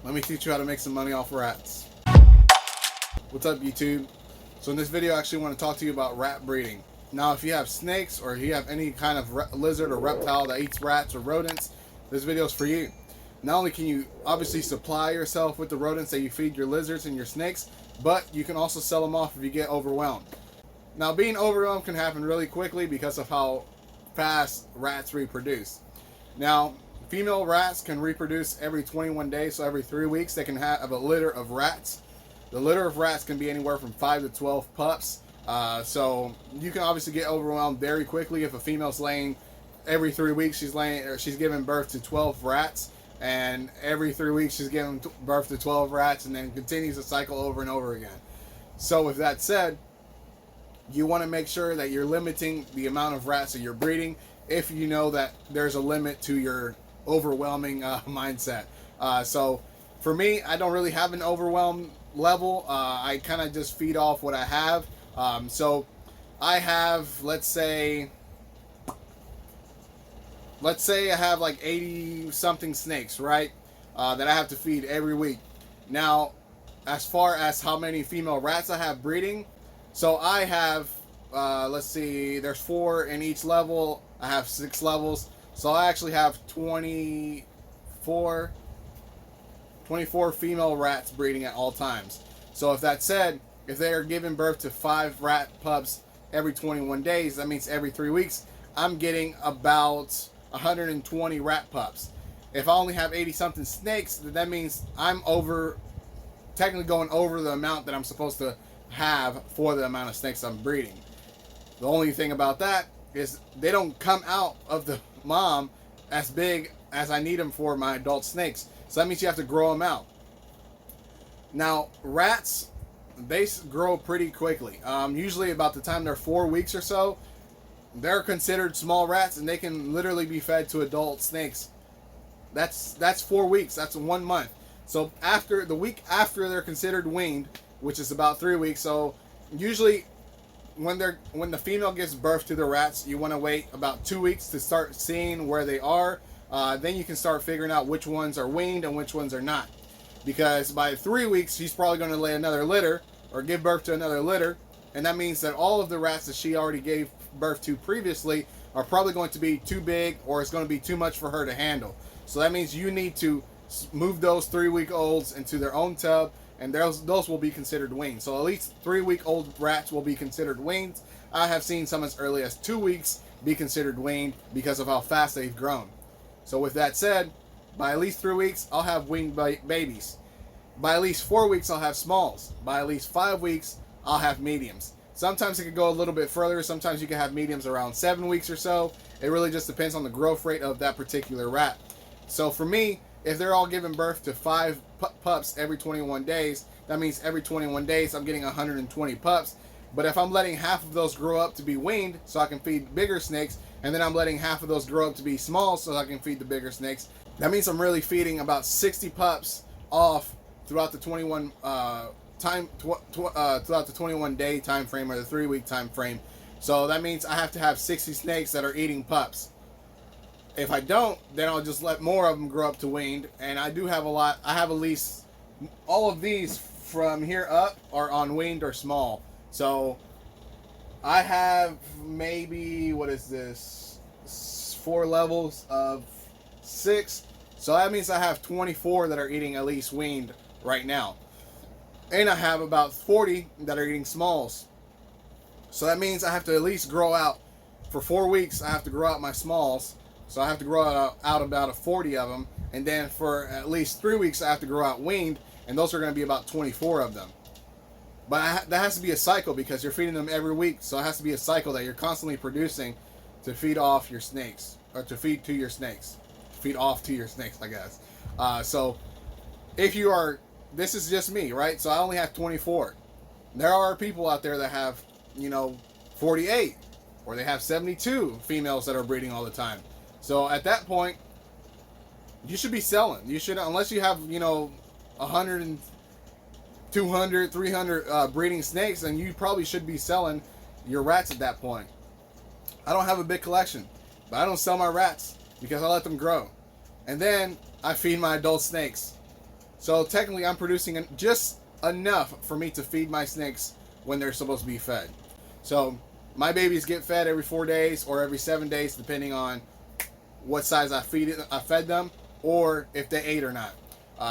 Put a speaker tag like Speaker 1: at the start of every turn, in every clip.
Speaker 1: Let me teach you how to make some money off rats. What's up, YouTube? So in this video I actually want to talk to you about rat breeding. Now if you have snakes or you have any kind of lizard or reptile that eats rats or rodents, this video is for you. Not only can you obviously supply yourself with the rodents that you feed your lizards and your snakes, but you can also sell them off if you get overwhelmed. Now being overwhelmed can happen really quickly because of how fast rats reproduce. Now female rats can reproduce every 21 days, so every 3 weeks they can have a litter of rats. The litter of rats can be anywhere from 5 to 12 pups. So you can obviously get overwhelmed very quickly if a female's laying every 3 weeks. She's giving birth to 12 rats, and every 3 weeks she's giving birth to 12 rats, and then continues the cycle over and over again. So with that said, you want to make sure that you're limiting the amount of rats that you're breeding if you know that there's a limit to your overwhelming mindset. So for me, I don't really have an overwhelm level. I kind of just feed off what I have. So I have, let's say I have like 80 something snakes, right? That I have to feed every week. Now, as far as how many female rats I have breeding, so I have, let's see, there's 4 in each level. I have 6 levels. So I actually have 24 female rats breeding at all times. So if that said, if they are giving birth to 5 rat pups every 21 days, that means every 3 weeks, I'm getting about 120 rat pups. If I only have 80 something snakes, that means I'm technically going over the amount that I'm supposed to have for the amount of snakes I'm breeding. The only thing about that is they don't come out of the mom as big as I need them for my adult snakes. So that means you have to grow them out. Now, rats, they grow pretty quickly. Usually about the time they're 4 weeks or so, they're considered small rats, and they can literally be fed to adult snakes. That's 4 weeks. That's 1 month. So after the week after they're considered weaned, which is about 3 weeks. So usually when the female gives birth to the rats, you want to wait about 2 weeks to start seeing where they are. Then you can start figuring out which ones are weaned and which ones are not. Because by 3 weeks, she's probably going to lay another litter or give birth to another litter. And that means that all of the rats that she already gave birth to previously are probably going to be too big, or it's going to be too much for her to handle. So that means you need to move those 3-week-olds into their own tub, and those will be considered weaned. So at least 3-week-old rats will be considered weaned. I have seen some as early as 2 weeks be considered weaned because of how fast they've grown. So with that said, by at least 3 weeks, I'll have weaned babies. By at least 4 weeks, I'll have smalls. By at least 5 weeks, I'll have mediums. Sometimes it could go a little bit further. Sometimes you can have mediums around 7 weeks or so. It really just depends on the growth rate of that particular rat. So for me, if they're all giving birth to 5 pups every 21 days, that means every 21 days I'm getting 120 pups. But if I'm letting half of those grow up to be weaned so I can feed bigger snakes, and then I'm letting half of those grow up to be small so I can feed the bigger snakes, that means I'm really feeding about 60 pups off throughout the 21 throughout the 21 day time frame, or the 3 week time frame. So that means I have to have 60 snakes that are eating pups. If I don't, then I'll just let more of them grow up to weaned. And I do have a lot. I have at least all of these from here up are on weaned or small. So I have maybe, what is this, 4 levels of 6. So that means I have 24 that are eating at least weaned right now. And I have about 40 that are eating smalls. So that means I have to at least grow out, for 4 weeks, I have to grow out my smalls. So I have to grow out about 40 of them. And then for at least 3 weeks, I have to grow out weaned. And those are going to be about 24 of them. But that has to be a cycle, because you're feeding them every week. So it has to be a cycle that you're constantly producing to feed off your snakes. Or to feed to your snakes. Feed off to your snakes, I guess. So if you are, this is just me, right? So I only have 24. There are people out there that have, 48. Or they have 72 females that are breeding all the time. So at that point, you should be selling. You should, unless you have, 100 and 200, 300 breeding snakes, then you probably should be selling your rats at that point. I don't have a big collection, but I don't sell my rats because I let them grow. And then I feed my adult snakes. So technically, I'm producing just enough for me to feed my snakes when they're supposed to be fed. So my babies get fed every 4 days or every 7 days, depending on what size I fed them, or if they ate or not.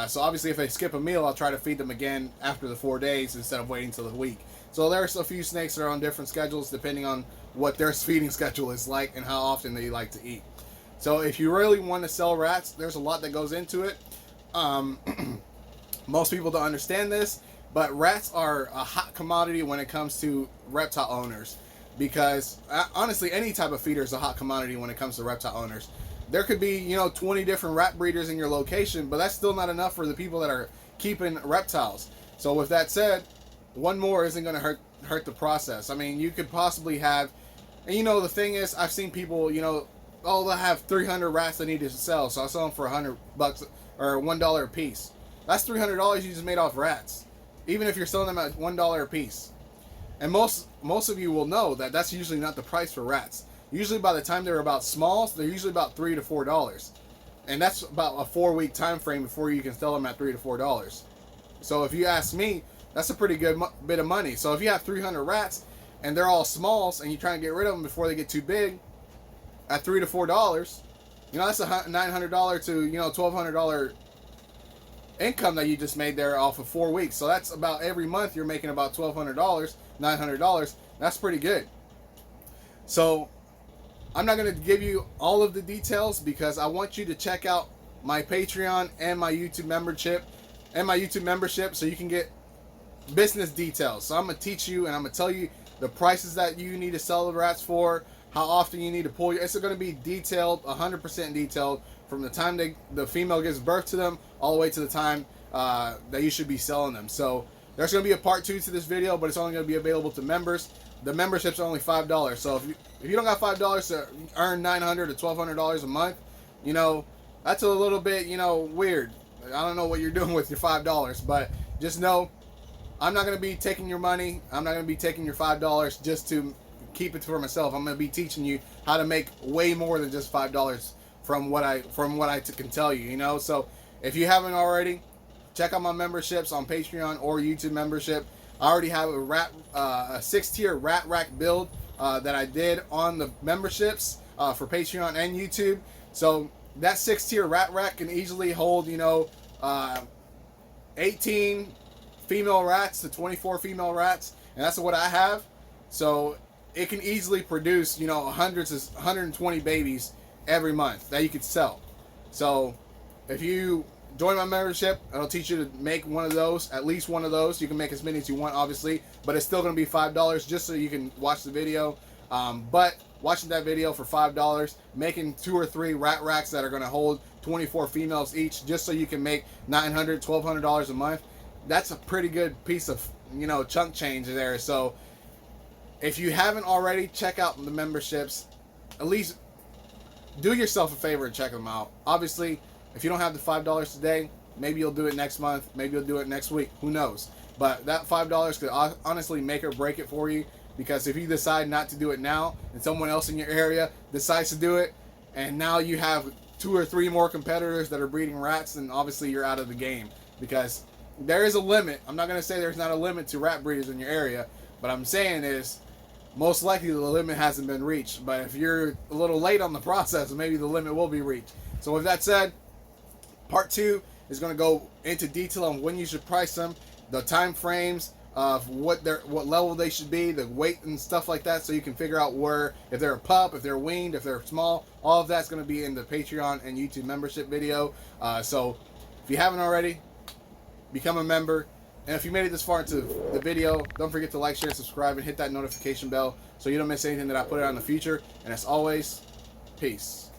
Speaker 1: So obviously, if they skip a meal, I'll try to feed them again after the 4 days instead of waiting till the week. So there's a few snakes that are on different schedules depending on what their feeding schedule is like and how often they like to eat. So if you really want to sell rats, there's a lot that goes into it. Most people don't understand this, but rats are a hot commodity when it comes to reptile owners, because honestly, any type of feeder is a hot commodity when it comes to reptile owners. There could be 20 different rat breeders in your location, but that's still not enough for the people that are keeping reptiles. So with that said, one more isn't going to hurt the process. I mean, you could possibly have, and the thing is, I've seen people, they'll have 300 rats they need to sell, so I'll sell them for $100 or $1 a piece. That's $300 you just made off rats, even if you're selling them at $1 a piece. And most of you will know that that's usually not the price for rats. Usually by the time they're about smalls, they're usually about $3 to $4. And that's about a 4-week time frame before you can sell them at $3 to $4. So if you ask me, that's a pretty good bit of money. So if you have 300 rats and they're all smalls and you're trying to get rid of them before they get too big at $3 to $4, that's a $900 to $1,200 income that you just made there off of 4 weeks. So that's about every month you're making about $1,200, $900. That's pretty good. So I'm not going to give you all of the details because I want you to check out my Patreon and my YouTube membership so you can get business details. So I'm going to teach you and I'm going to tell you the prices that you need to sell the rats for, how often you need to pull. It's going to be detailed, 100% detailed, from the time the female gives birth to them all the way to the time that you should be selling them. So there's going to be a part 2 to this video, but it's only going to be available to members. The membership's only $5. So if you don't got $5 to earn $900 to $1,200 a month, that's a little bit, weird. I don't know what you're doing with your $5, but just know I'm not going to be taking your money. I'm not going to be taking your $5 just to keep it for myself. I'm going to be teaching you how to make way more than just $5 from what I can tell you, So if you haven't already, check out my memberships on Patreon or YouTube membership. I already have a 6-tier rat rack build that I did on the memberships for Patreon and YouTube. So that 6-tier rat rack can easily hold 18 female rats to 24 female rats, and that's what I have. So it can easily produce 120 babies every month that you could sell. So if you join my membership, it'll teach you to make one of those, at least one of those. You can make as many as you want, obviously, but it's still going to be $5 just so you can watch the video. But watching that video for $5, making 2 or 3 rat racks that are going to hold 24 females each, just so you can make $900, $1,200 a month, that's a pretty good piece of chunk change there. So if you haven't already, check out the memberships. At least do yourself a favor and check them out. Obviously, if you don't have the $5 today, maybe you'll do it next month. Maybe you'll do it next week. Who knows? But that $5 could honestly make or break it for you, because if you decide not to do it now and someone else in your area decides to do it, and now you have 2 or 3 more competitors that are breeding rats, then obviously you're out of the game, because there is a limit. I'm not going to say there's not a limit to rat breeders in your area, but I'm saying is most likely the limit hasn't been reached. But if you're a little late on the process, maybe the limit will be reached. So with that said, part 2 is going to go into detail on when you should price them, the time frames of what level they should be, the weight and stuff like that, so you can figure out if they're a pup, if they're weaned, if they're small. All of that's going to be in the Patreon and YouTube membership video. So if you haven't already, become a member. And if you made it this far into the video, don't forget to like, share, subscribe, and hit that notification bell so you don't miss anything that I put out in the future. And as always, peace.